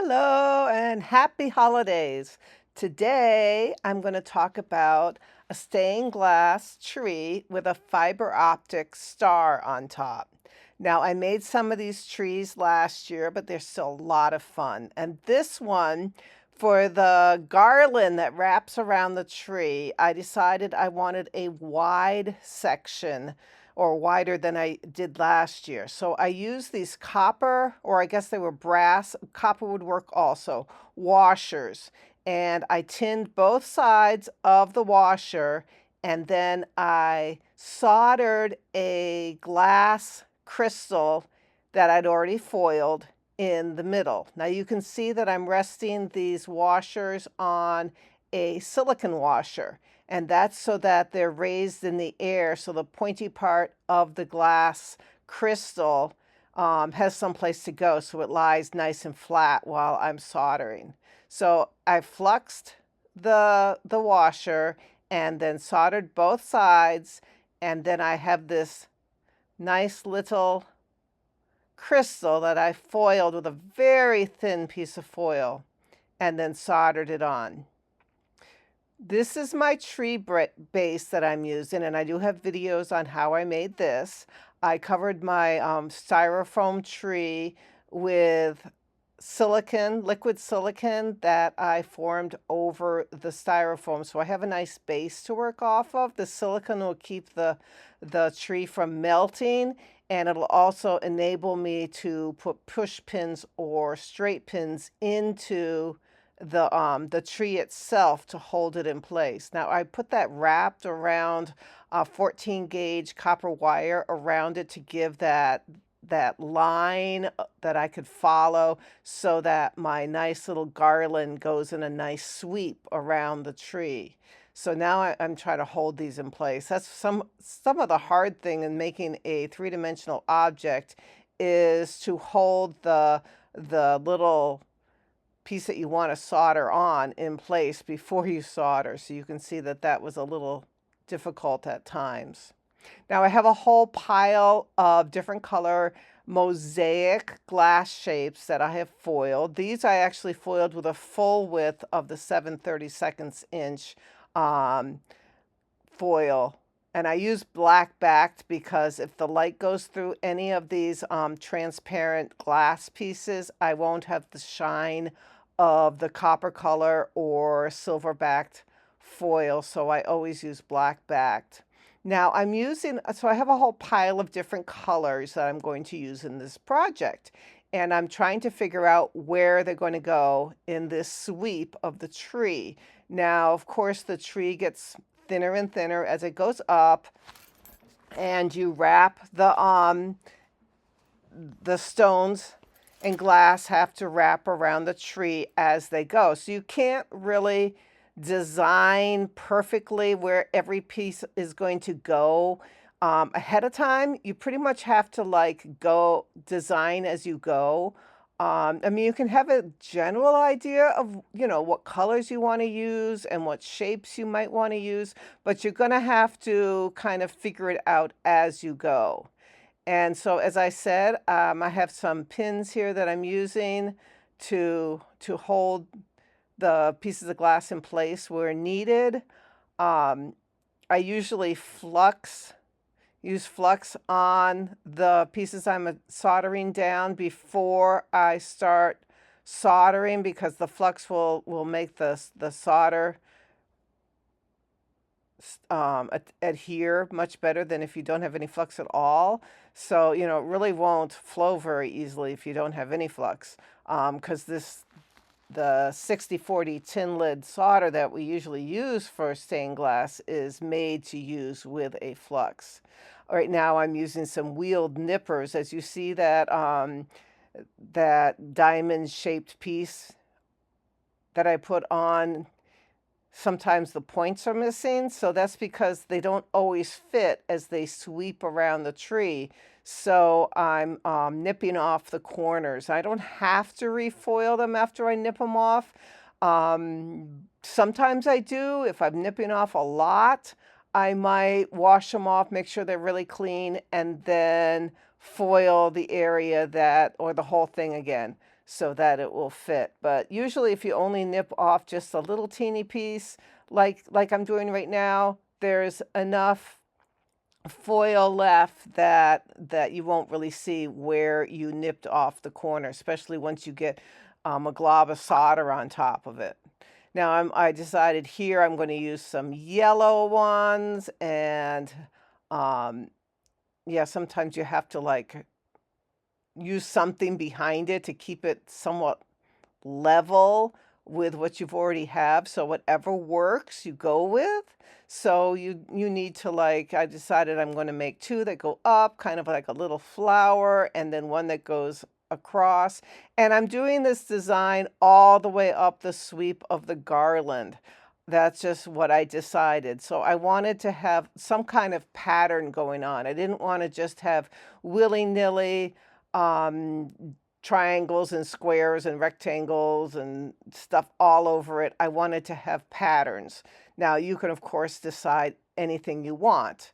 Hello and happy holidays. Today I'm going to talk about a stained glass tree with a fiber optic star on top. Now, I made some of these trees last year, but they're still a lot of fun. And this one, for the garland that wraps around the tree, I decided I wanted a wide section or wider than I did last year. So I used these copper, or I guess they were brass, copper would work also, washers. And I tinned both sides of the washer, and then I soldered a glass crystal that I'd already foiled in the middle. Now you can see that I'm resting these washers on a silicone washer, and that's so that they're raised in the air, so the pointy part of the glass crystal has some place to go, so it lies nice and flat while I'm soldering. So I fluxed the washer and then soldered both sides, and then I have this nice little crystal that I foiled with a very thin piece of foil and then soldered it on. This is my tree base that I'm using, and I do have videos on how I made this. I covered my styrofoam tree with silicone, liquid silicone that I formed over the styrofoam. So I have a nice base to work off of. The silicone will keep the tree from melting, and it'll also enable me to put push pins or straight pins into the tree itself to hold it in place. Now I put that wrapped around 14 gauge copper wire around it to give that line that I could follow, so that my nice little garland goes in a nice sweep around the tree. So now I'm trying to hold these in place. That's some of the hard thing in making a three-dimensional object, is to hold the little piece that you want to solder on in place before you solder. So you can see that that was a little difficult at times. Now I have a whole pile of different color mosaic glass shapes that I have foiled. These I actually foiled with a full width of the 7/32 inch foil. And I use black backed because if the light goes through any of these transparent glass pieces, I won't have the shine of the copper color or silver backed foil. So I always use black backed. Now I'm using, so I have a whole pile of different colors that I'm going to use in this project. And I'm trying to figure out where they're going to go in this sweep of the tree. Now, of course, the tree gets thinner and thinner as it goes up, and you wrap the stones and glass have to wrap around the tree as they go. So you can't really design perfectly where every piece is going to go ahead of time. You pretty much have to like go design as you go. I mean, you can have a general idea of, what colors you want to use and what shapes you might want to use, but you're going to have to kind of figure it out as you go. And so, as I said, I have some pins here that I'm using to hold the pieces of glass in place where needed. I usually use flux on the pieces I'm soldering down before I start soldering, because the flux will make the solder adhere much better than if you don't have any flux at all. So, it really won't flow very easily if you don't have any flux, because the 60/40 tin lid solder that we usually use for stained glass is made to use with a flux. Right now I'm using some wheeled nippers. As you see that that diamond shaped piece that I put on, sometimes the points are missing, so that's because they don't always fit as they sweep around the tree. So I'm nipping off the corners. I don't have to refoil them after I nip them off. Sometimes I do. If I'm nipping off a lot, I might wash them off, make sure they're really clean, and then foil the area or the whole thing again. so that it will fit. But usually if you only nip off just a little teeny piece, like I'm doing right now, there's enough foil left that you won't really see where you nipped off the corner, especially once you get a glob of solder on top of it. Now I decided here I'm going to use some yellow ones, and um, yeah, sometimes you have to like use something behind it to keep it somewhat level with what you've already have. So whatever works, you go with. So you need to, like, I decided I'm going to make two that go up, kind of like a little flower, and then one that goes across. And I'm doing this design all the way up the sweep of the garland. That's just what I decided. So I wanted to have some kind of pattern going on. I didn't want to just have willy-nilly um, triangles and squares and rectangles and stuff all over it. I wanted to have patterns. Now you can of course decide anything you want.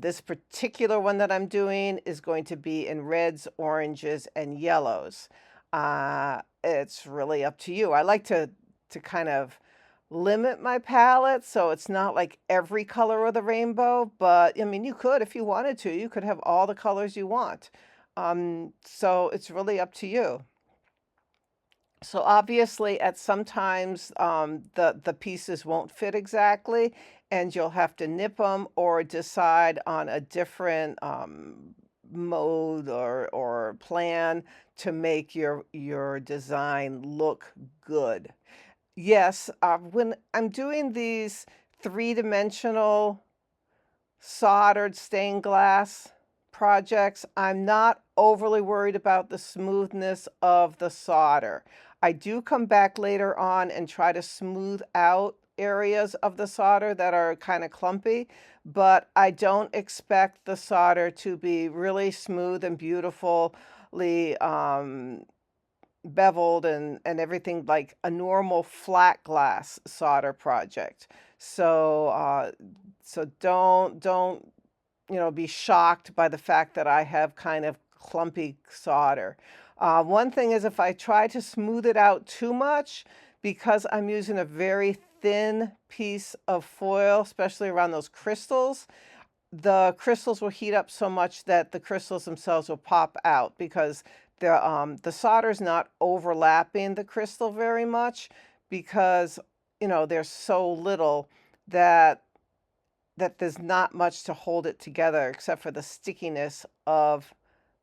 This particular one that I'm doing is going to be in reds, oranges, and yellows. It's really up to you. I like to kind of limit my palette so it's not like every color of the rainbow, but I mean, you could, if you wanted to, you could have all the colors you want. So it's really up to you. So obviously at sometimes the pieces won't fit exactly, and you'll have to nip them or decide on a different mode or plan to make your design look good. Yes, when I'm doing these three-dimensional soldered stained glass projects, I'm not overly worried about the smoothness of the solder. I do come back later on and try to smooth out areas of the solder that are kind of clumpy, but I don't expect the solder to be really smooth and beautifully beveled and everything like a normal flat glass solder project. So don't be shocked by the fact that I have kind of clumpy solder. One thing is if I try to smooth it out too much, because I'm using a very thin piece of foil, especially around those crystals, the crystals will heat up so much that the crystals themselves will pop out because the solder is not overlapping the crystal very much because there's so little that there's not much to hold it together except for the stickiness of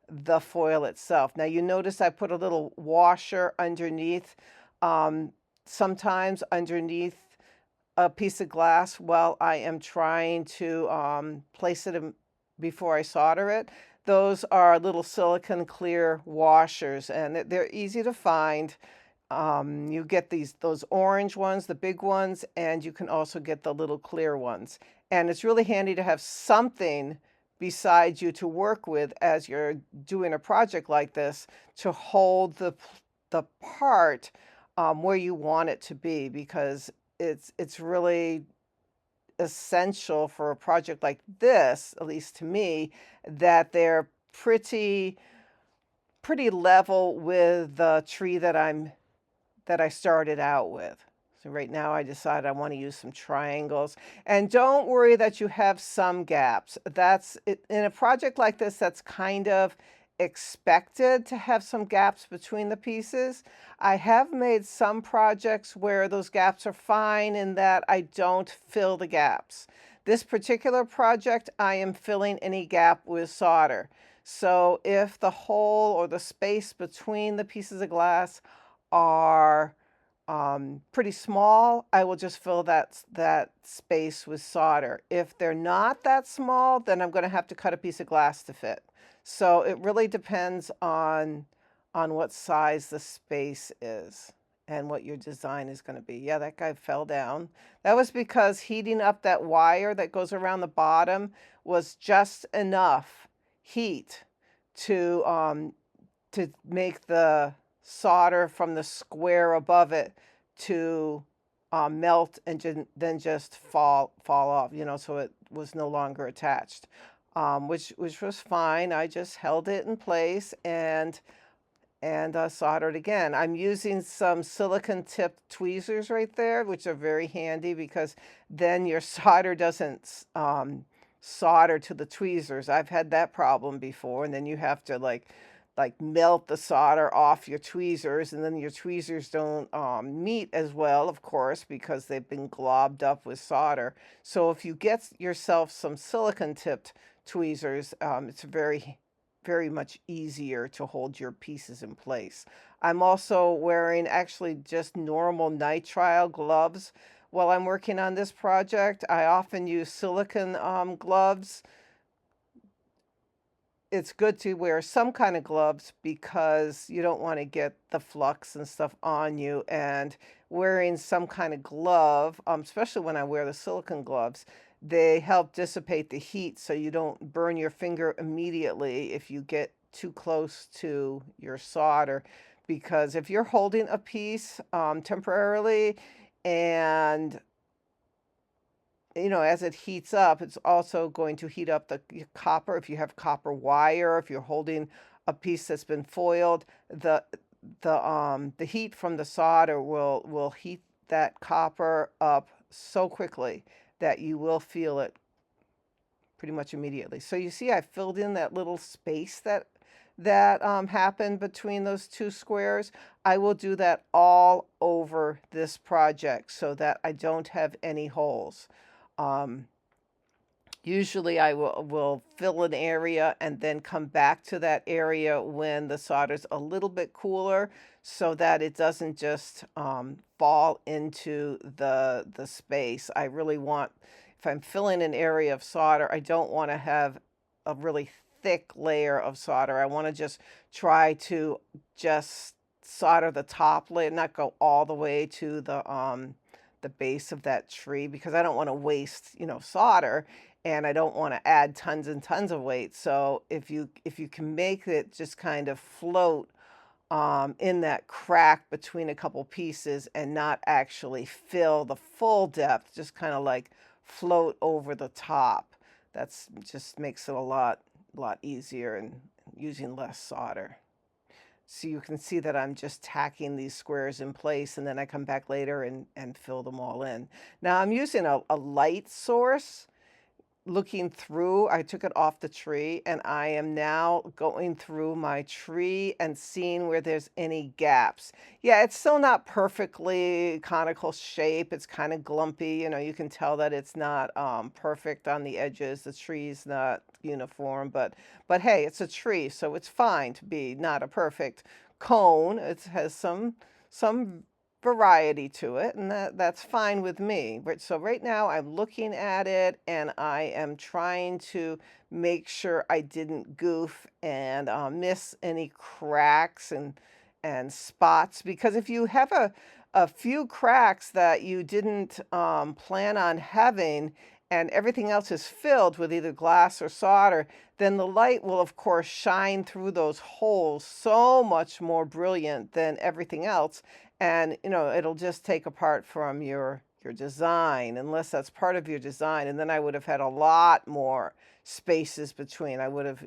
the foil itself. Now you notice I put a little washer underneath, um, sometimes underneath a piece of glass while I am trying to place it in before I solder it. Those are little silicone clear washers, and they're easy to find. You get those orange ones, the big ones, and you can also get the little clear ones. And it's really handy to have something beside you to work with as you're doing a project like this to hold the part where you want it to be, because it's really essential for a project like this, at least to me, that they're pretty level with the tree that I started out with. So right now I decided I want to use some triangles. And don't worry that you have some gaps. That's it, in a project like this, that's kind of expected to have some gaps between the pieces. I have made some projects where those gaps are fine in that I don't fill the gaps. This particular project, I am filling any gap with solder. So if the hole or the space between the pieces of glass are pretty small, I will just fill that space with solder. If they're not that small, then I'm going to have to cut a piece of glass to fit. So it really depends on what size the space is and what your design is going to be. Yeah, that guy fell down. That was because heating up that wire that goes around the bottom was just enough heat to make the solder from the square above it to melt and then just fall off, so it was no longer attached, which was fine. I just held it in place, and and solder it again. I'm using some silicone tipped tweezers right there, which are very handy because then your solder doesn't solder to the tweezers. I've had that problem before, and then you have to like melt the solder off your tweezers, and then your tweezers don't meet as well, of course, because they've been globbed up with solder. So if you get yourself some silicone tipped tweezers, it's very much easier to hold your pieces in place. I'm also wearing actually just normal nitrile gloves while I'm working on this project. I often use silicone gloves. It's good to wear some kind of gloves because you don't want to get the flux and stuff on you. And wearing some kind of glove, especially when I wear the silicone gloves, they help dissipate the heat so you don't burn your finger immediately if you get too close to your solder. Because if you're holding a piece temporarily, and as it heats up, it's also going to heat up the copper. If you have copper wire, if you're holding a piece that's been foiled, the heat from the solder will heat that copper up so quickly that you will feel it pretty much immediately. So you see, I filled in that little space that happened between those two squares. I will do that all over this project so that I don't have any holes. Um, Usually I will fill an area and then come back to that area when the solder's a little bit cooler so that it doesn't just fall into the space. I really want, if I'm filling an area of solder, I don't want to have a really thick layer of solder. I want to just try to just solder the top layer, not go all the way to the base of that tree, because I don't want to waste, solder, and I don't want to add tons and tons of weight. So if you can make it just kind of float in that crack between a couple pieces and not actually fill the full depth, just kind of like float over the top. That's just makes it a lot easier and using less solder. So you can see that I'm just tacking these squares in place, and then I come back later and fill them all in. Now I'm using a light source looking through. I took it off the tree, and I am now going through my tree and seeing where there's any gaps. Yeah, it's still not perfectly conical shape. It's kind of glumpy. You can tell that it's not perfect on the edges. The tree's not uniform, but hey, it's a tree, so it's fine to be not a perfect cone. It has some variety to it, and that's fine with me. So right now I'm looking at it, and I am trying to make sure I didn't goof and miss any cracks and spots, because if you have a few cracks that you didn't plan on having, and everything else is filled with either glass or solder, then the light will of course shine through those holes so much more brilliant than everything else. And it'll just take apart from your design, unless that's part of your design. And then I would have had a lot more spaces between. I would have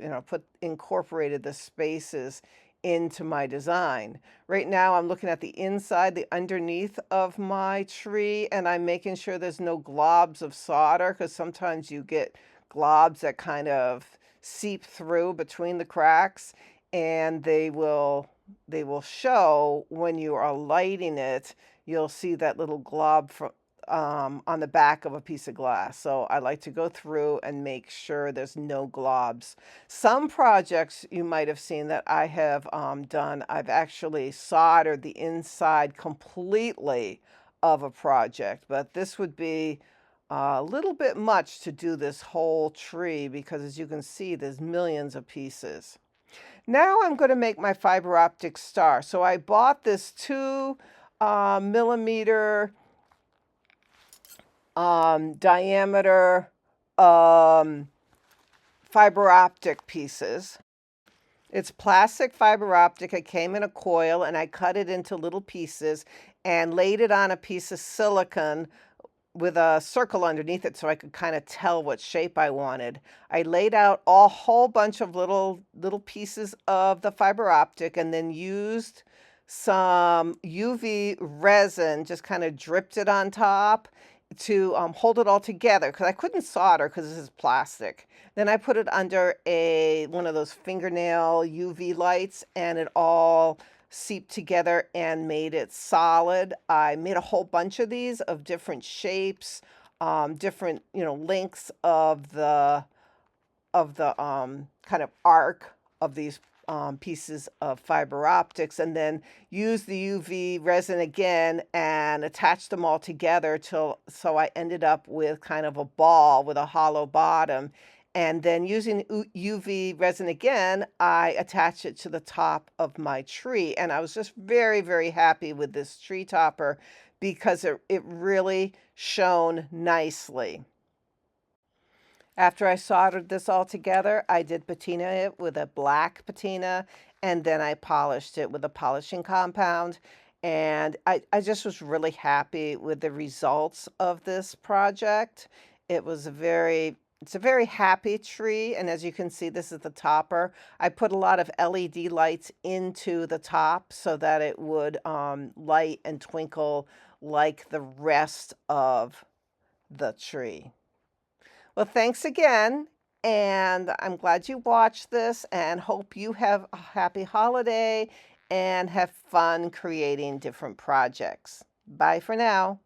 incorporated the spaces into my design. Right now I'm looking at the inside, the underneath of my tree, and I'm making sure there's no globs of solder, because sometimes you get globs that kind of seep through between the cracks, and they will show when you are lighting it. You'll see that little glob on the back of a piece of glass. So I like to go through and make sure there's no globs. Some projects you might have seen that I have done, I've actually soldered the inside completely of a project, but this would be a little bit much to do this whole tree, because as you can see, there's millions of pieces. Now I'm going to make my fiber optic star. So I bought this 2 millimeter diameter fiber optic pieces. It's plastic fiber optic. It came in a coil, and I cut it into little pieces and laid it on a piece of silicone with a circle underneath it so I could kind of tell what shape I wanted. I laid out a whole bunch of little pieces of the fiber optic and then used some UV resin, just kind of dripped it on top to hold it all together because I couldn't solder because this is plastic. Then I put it under one of those fingernail UV lights and it all seeped together and made it solid. I made a whole bunch of these of different shapes, different, lengths of the kind of arc of these pieces of fiber optics, and then use the UV resin again and attach them all together so I ended up with kind of a ball with a hollow bottom. And then using UV resin again, I attached it to the top of my tree. And I was just very, very happy with this tree topper because it really shone nicely. After I soldered this all together, I did patina it with a black patina, and then I polished it with a polishing compound. And I just was really happy with the results of this project. It's a very happy tree, and as you can see, this is the topper. I put a lot of LED lights into the top so that it would light and twinkle like the rest of the tree. Well, thanks again, and I'm glad you watched this and hope you have a happy holiday and have fun creating different projects. Bye for now.